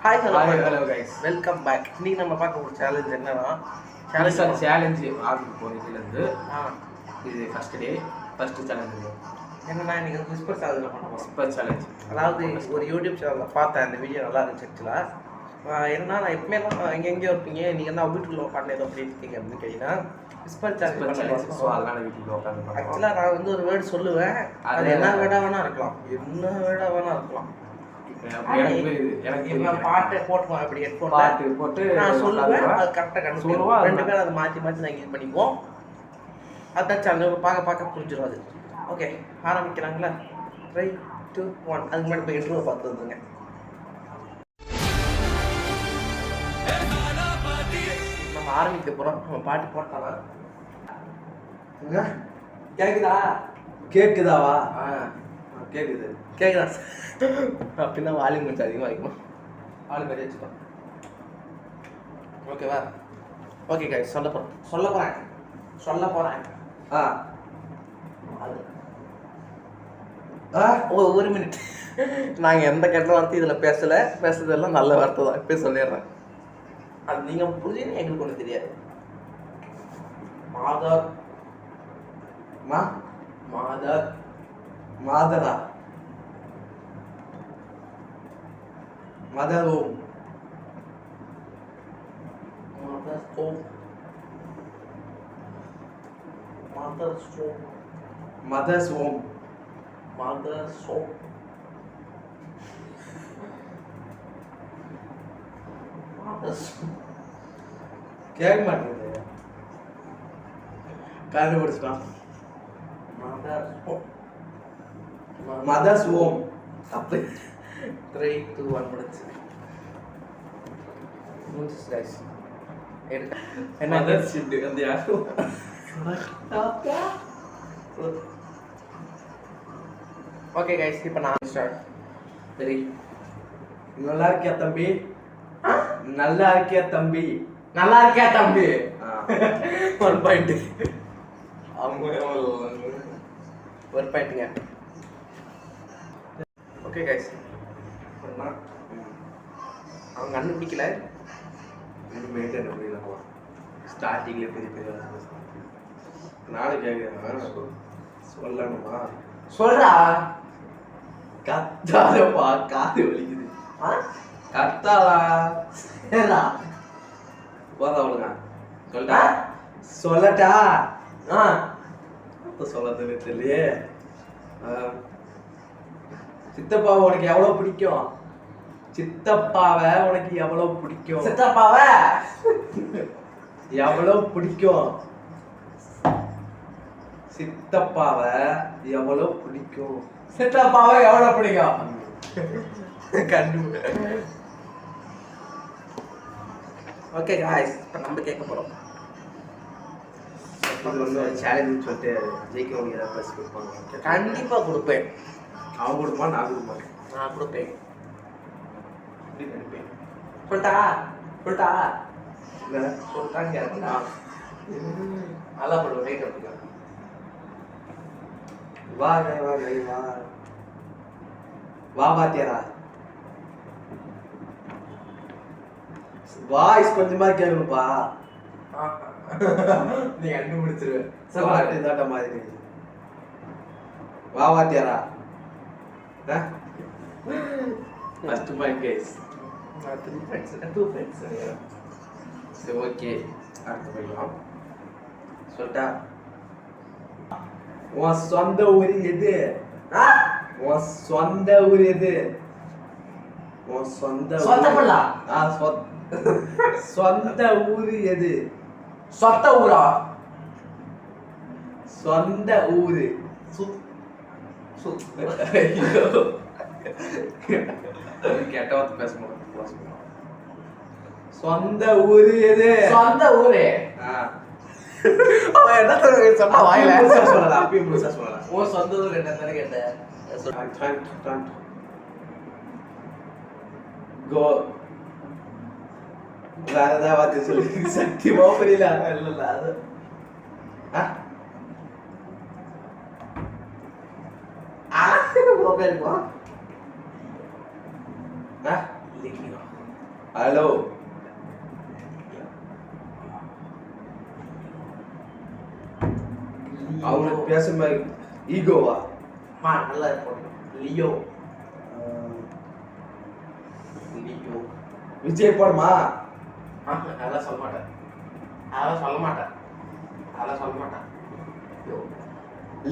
Hi hello guys, welcome back. இன்னைக்கு நம்ம பார்க்க ஒரு சேலஞ்ச் என்னன்னா, சேலஞ்சு ஆரம்பிக்க போகிறோம். இதுலேருந்து இது ஃபஸ்ட்டு சேலஞ்சு என்னன்னா, இன்னைக்கு விஸ்பர் சேலஞ்சில் பண்ண போகிறோம். விஸ்பர் சேலஞ்ச் அதாவது ஒரு யூடியூப் சேனலில் பார்த்தேன், அந்த வீடியோ நல்லா இருந்துச்சு. ஆக்சுவலாக என்னன்னா, நான் எப்பவுமே எங்கெங்கேயோ இருப்பீங்க, நீங்கள் என்ன வீட்டுக்குள்ள உட்காந்து ஏதோ அப்படி இருக்கீங்க அப்படின்னு கேட்டீங்கன்னா, விஸ்பர் சேலஞ்ச் அதனால வீட்டுக்குள்ள உட்காந்து ஆக்சுவலாக நான் வந்து ஒரு வேர்டு சொல்லுவேன், அது என்ன வேர்டாக வேணா இருக்கலாம், என்ன வேர்டாக வேணா இருக்கலாம். எனக்கு பாட்டை போட்டுவோம், அப்படி ஹெட்ஃபோன் பாட்டு போட்டு நான் சொல்லுவேன், அது கரெக்டாக கண்டுபிடிப்போம். ரெண்டு பேரும் அதை மாற்றி நாங்கள் இது பண்ணிப்போம். அதான் சேனல் பார்க்க புரிஞ்சிடும் அது. ஓகே, ஆரம்பிக்கிறாங்களா? 3, 2, 1. அதுக்கு முன்னாடி போய் இன்ட்ரோவை பார்த்து வந்துருங்க. நம்ம ஆரம்பிக்க போகிறோம். நம்ம பாட்டு போட்டாலாம் கேக்குதாவா? கேக்குதா அப்படின்னா வால்யூம் கொஞ்சம் அதிகமாக வைக்கணும். வால்யூம் கொஞ்சம் வச்சுக்கோ. ஓகேவா? ஓகே கைஸ், சொல்ல போகிறேன். ஒரு மினிட். நாங்கள் எந்த கெட்ட வார்த்தை இதில் பேசுறதெல்லாம் நல்ல வார்த்தை தான். இப்போ சொல்லிடுறேன், அது நீங்கள் புரிஞ்சுன்னு எங்களுக்கு ஒன்று தெரியாது. மாதரா மதரோம் கேட்க மாட்டேங்குது. கண்டுபிடிச்சிட்டான். Mother's home. அப்போ 3, 2, 1 முடிச்சு. ஓகே கைஸ், இப்போ நான் ஸ்டார்ட். சரி, நல்லா இருக்கியா தம்பி? நல்லா இருக்கியா தம்பி? 1 பாயிண்ட். ஒரு பாயிண்ட்டுங்க. ஓகே கைஸ், அவங்க கண்டுபிடிக்கல. ஸ்டார்டிங்ல பெரிய நாளைக்கு சொல்லணுமா? சொல்றா. கத்தாதப்பா, காது வலிக்குது. கத்தாளா போதா அவளுங்க. சொல்லட்டா? சொல்லதுன்னு தெரியலையே. சித்தப்பாவை உனக்கு எவ்வளவு பிடிக்கும்? சித்தப்பாவை உனக்கு எவ்வளவு பிடிக்கும்? சித்தப்பாவை எவ்வளவு பிடிக்கும்? சித்தப்பாவை எவ்வளவு பிடிக்கும்? சித்தப்பாவை எவ்வளவு பிடிக்கும்? ஓகே காய்ஸ், இப்போ நம்ம கேட்க போகிறோம். சேலஞ்ச் சொல்லிட்டு ஜெயிக்கிறவங்க ஏதாவது பரிசு கொடுப்பாங்க. கண்டிப்பாக கொடுப்பேன். அவன் கொடுப்பா, நான் கொடுப்பேன். நான் கொடுப்பேன். நினைப்பேன். சொல்லிட்டா இல்லை சொல்லிட்டாங்க. நல்லா போடுவோம். ரைட் அப்படிங்க. வா பாத்தியாரா? வாய்ஸ் கொஞ்சமா கேட்கணும்ப்பா. நீ கண்டுபிடிச்சிருவேன். பாட்டு தாட்ட மாதிரி. வா பாத்தியாரா? First point guys. 2 பாயிண்ட்ஸ். சரி, ஓகே, அடுத்து போய்க்கலாம். சொல்லிட்டா? உன் சொந்த ஊர் எது? உன் சொந்த ஊர் எது? உன் சொந்த சொந்த ஊர் எது? சொந்த ஊரா? சொந்த ஊரு. கேட்ட வார்த்தை பேச மாட்டேன். சொந்த ஊரு எது? சொந்த ஊரு. அவன் என்ன சொன்னா வாயில சொல்லலாம். அப்பயும் முழுசா சொல்லலாம். ஓ, சொந்த ஊர் என்ன தானே கேட்டேன். கோ. வேற ஏதாவது வார்த்தை சொல்லி சத்தியமா புரியல. இல்ல அது மொபைல் போ. ஹலோ அவனுக்கு பேசும்போது ஈகோவா நல்லா இருக்கும் லியோ லியோ விஜய் படமா அதெல்லாம் சொல்ல மாட்டேன் அதெல்லாம் சொல்ல மாட்டேன் அதெல்லாம் சொல்ல மாட்டேன்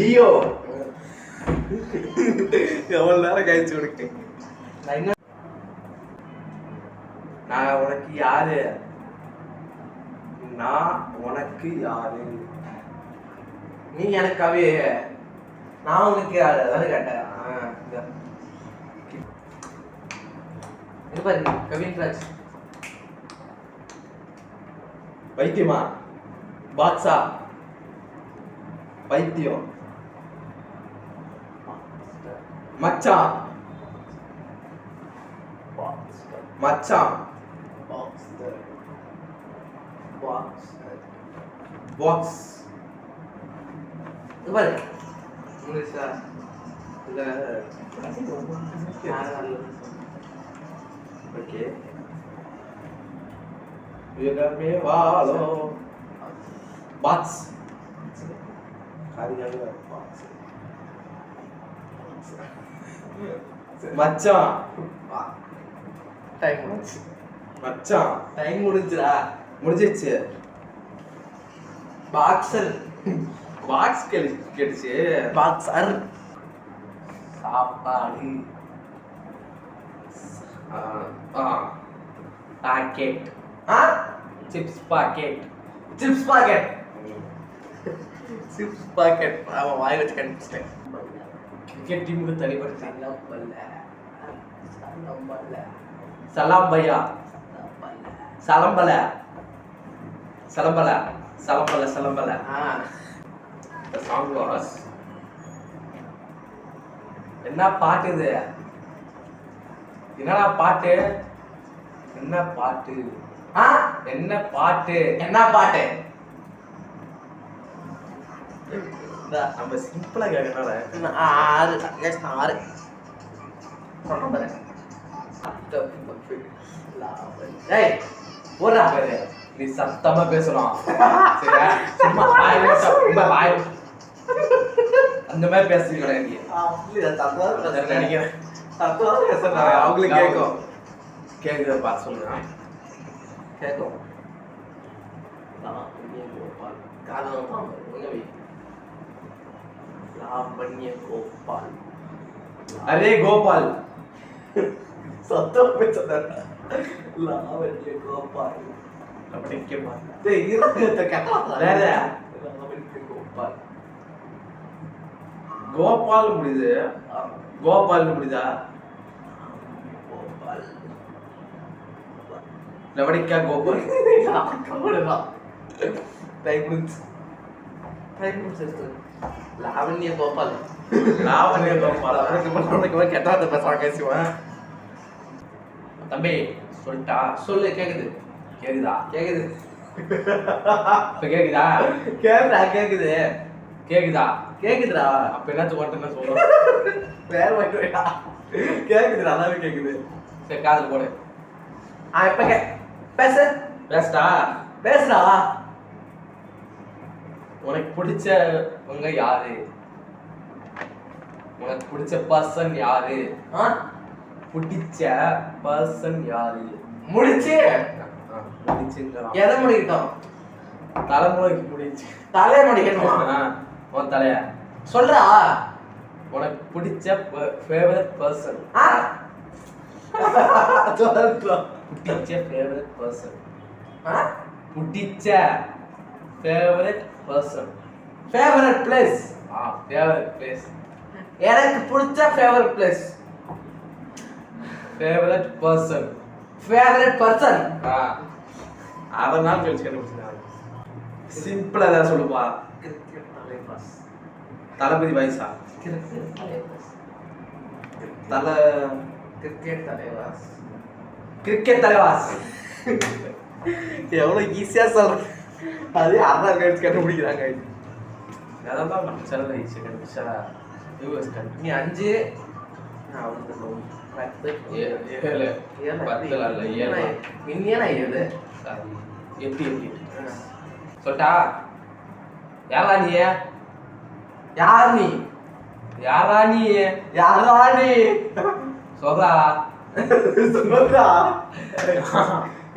லியோ எவ்வளவு நேரம் கழிச்சு உனக்கு நான் உனக்கு யாரு நான் உனக்கு யாரு நீ எனக்கு கவி நான் உனக்கு யாரு அதானே கேட்டேன் பாரு கவின்ராஜ் பைத்தியமா பாக்ஸா பைத்தியம் மச்சான் மச்சான் பாக்ஸ் பாரு ஓகே யுகமே வாழோ பாக்ஸ் மச்சான் டைம் முடிஞ்சு மச்சான் டைம் முடிஞ்சுடா முடிஞ்சிச்சு பாக்ஸர் பாக்ஸ் கேட்டுச்சு பாக்ஸர் சாப்பாடு packet chips packet chips packet chips packet அவன் வாய் வச்சு கண்டுபிடிச்சிட்டேன் கிரிக்கெட் டீமுக்கு தனிப்படுத்தி சலாம் பையா சலம்பல சலம்பல சலம்பல சலம்பல The song was என்ன பாட்டு இது என்னடா பாட்டு என்ன பாட்டு என்ன பாட்டு என்ன பாட்டு நம்ம சிம்பிளா கேட்கறனால 6 சொல்றேன் பாரு ஏய் போடா பாரு நீ சத்தமா பேசணும் சரியா சும்மா வாய் சும்மா வாய் அந்த மாதிரி பேசுறீங்க கிடையாது நினைக்கிறேன் அவங்களுக்கு கேட்கும் கேக்குத பார்த்து சொல்லுங்க கேட்கும் கோபால் அரே கோபால் சத்தம் பேசுறா லாவண்ய கோபால் அப்படி கேப்பா வேற கோபால் கோபால் முடியுது கோபால் முடியுதா கோபால் லவடிக்கா கோபால் லாவண்ய கோபால் லாவண்ய கோபால் கெட்டாத பேசுவாங்க பேசுவேன் தம்பி சொல்லிட்டா சொல்லு கேக்குது கேக்குதா கேக்குது இப்ப கேக்குதா கேக்குதா கேக்குது கேக்குதா கேக்குதுடா அப்ப என்னத்து ஓட்டுன்னு சொல்றோம் வேற வைக்கிறா கேக்குதுடா நல்லாவே கேக்குது சரி காதல் போடு இப்ப பேசு பேஸ்டா பேசுடா உனக்கு பிடிச்சவங்க யாரு உனக்கு பிடிச்ச பர்சன் யாரு பிடிச்ச பர்சன் யாரு முடிச்சு முடிச்சுங்கிறான் எதை முடிக்கிட்டோம் தலைமுறைக்கு முடிச்சு தலையை முடிக்கணுமா உன் தலைய சொல்றா உனக்கு பிடிச்ச ஃபேவரட் பர்சன் பிடிச்ச ஃபேவரட் பர்சன் பிடிச்ச favourite person favourite place favourite place எனக்கு பிடிச்ச favourite place favourite person favourite person அதனால கழிச்சு கண்டுபிடிச்சாங்க சிம்பிளா ஏதாவது சொல்லுப்பா கிரிக்கெட் தலைவாஸ் தளபதி வயசா கிரிக்கெட் தலைவாஸ் தல கிரிக்கெட் தலைவாஸ் கிரிக்கெட் தலைவாஸ் எவ்வளவு ஈஸியா சொல்றேன் அதே அதான் கழிச்சு கண்டுபிடிக்கிறாங்க அதான் தான் செல்ல ஈஸியாக கண்டுபிடிச்சா நீ 5 நான் 7 10 இல்ல 7 இன்னியனா 7 சாரி 8 சொல்டா யாரா நீ யார் நீ யாரா நீ யாரா நீ சொல்றா சொல்றா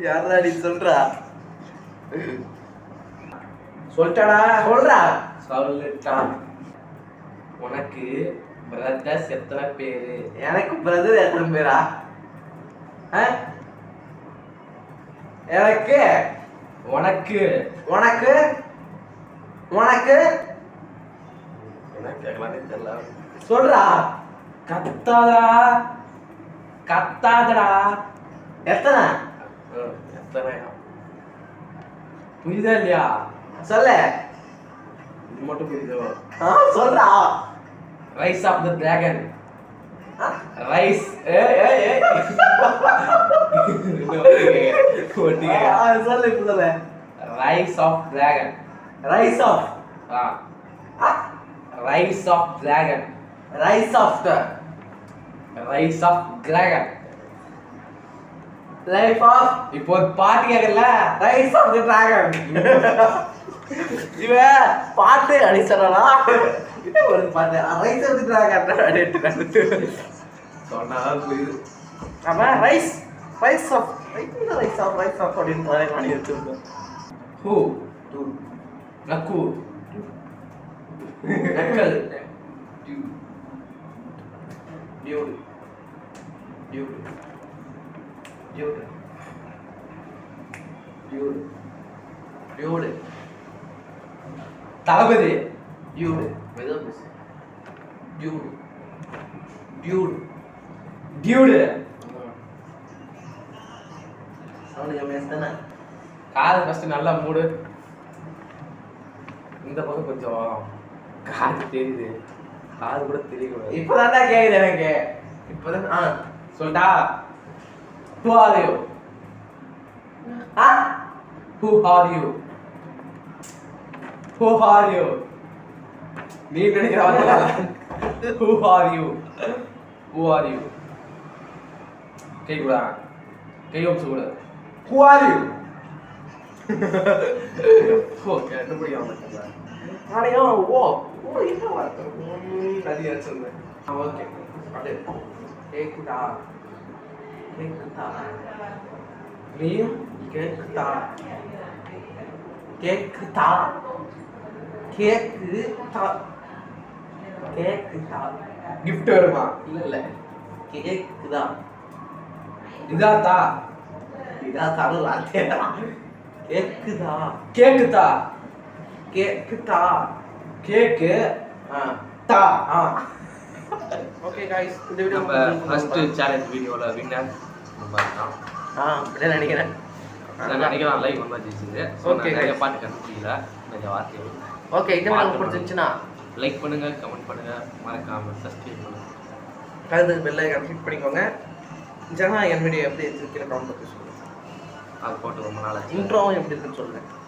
யாரா நீ சொல்றா சொல்லிட்டாடா சொல்றா சொல்லிட்டா உனக்கு பிரதர்ஸ் எத்தனை பேரு எனக்கு பிரதர் எத்தனை பேரா எனக்கு உனக்கு உனக்கு உனக்கு என்ன கேட்கலான்னு தெரியல சொல்றா கத்தாதடா கத்தாதடா எத்தனை எத்தனை புரியுதா இல்லையா சொல்லு இது மட்டும் புரியுதோ சொல்றா rise of the dragon rise சொல்லு இப்ப சொல்லு rise of dragon rise of rise of dragon rise of the rise of dragon life of இப்போ ஒரு பாட்டு கேட்கல ரைஸ் ஆஃப் தி டிராகன் இவ பாட்டு அடிச்சறடா இது ஒரு பாட்டு ரைஸ் ஆஃப் தி டிராகன் அடிட்டு சொன்னா புரியுது அப்ப rise rise of rise of அப்படினு பண்ணி வச்சிருக்கோம் ஹூ நக்கு நக்கல் dude dude dude dude dude தளபதி டியூட் மெதுவா பேசு டியூட் டியூட் டியூடு அவனுக்கு மேஸ்தானே காது ஃபர்ஸ்ட் நல்லா மூடு இந்த பக்கம் கொஞ்சம் காது தெரியுது காது கூட தெரியக்கூடாது இப்பதான்டா கேக்குது எனக்கு இப்பதான் சொல்லிட்டா Who are you? Who are you? Who are you? நீ நினைக்கிறா Who are you? Who are you? கை கூட கை ஒப்ஸ் கூட Who are you? ஓகே எப்படி ஆமாங்க ஆடையோ ஓ என்ன வார்த்தை சரியா சொன்னேன் ஓகே அப்படியே கேக்குதா கேக்குதா நீ கேக்குதா கேக்குதா கேக்குதா கேக்குதா கிஃப்ட் வருமா இல்ல கேக்குதா இதாத்தா இதா தான வார்த்தையா கேக்குதா கேக்குதா கேக்குதா கேக்கு தா ஓகே गाइस இந்த வீடியோ நம்ம ஃபர்ஸ்ட் சேலஞ்ச் வீடியோல வின்னர் நம்ம தான் அப்படியே நினைக்கிறேன் நான் நினைக்கிறேன் லைவ் வந்தா ஜெயிச்சது ஓகே நிறைய பாட்டு கண்டுபிடிக்கல நிறைய வார்த்தைகள் ஓகே இந்த வீடியோ உங்களுக்கு பிடிச்சிருந்துச்சுனா லைக் பண்ணுங்க கமெண்ட் பண்ணுங்க மறக்காம சப்ஸ்கிரைப் பண்ணுங்க கரெக்ட் பெல் ஐகான் கிளிக் பண்ணிக்கோங்க ஜனா என் வீடியோ எப்படி இருக்கு கீழ கமெண்ட் பண்ணி சொல்லுங்க அது போட்டு ரொம்ப நாளாச்சு இன்ட்ரோவும் எப்படி இருக்குன்னு சொல்லுங்க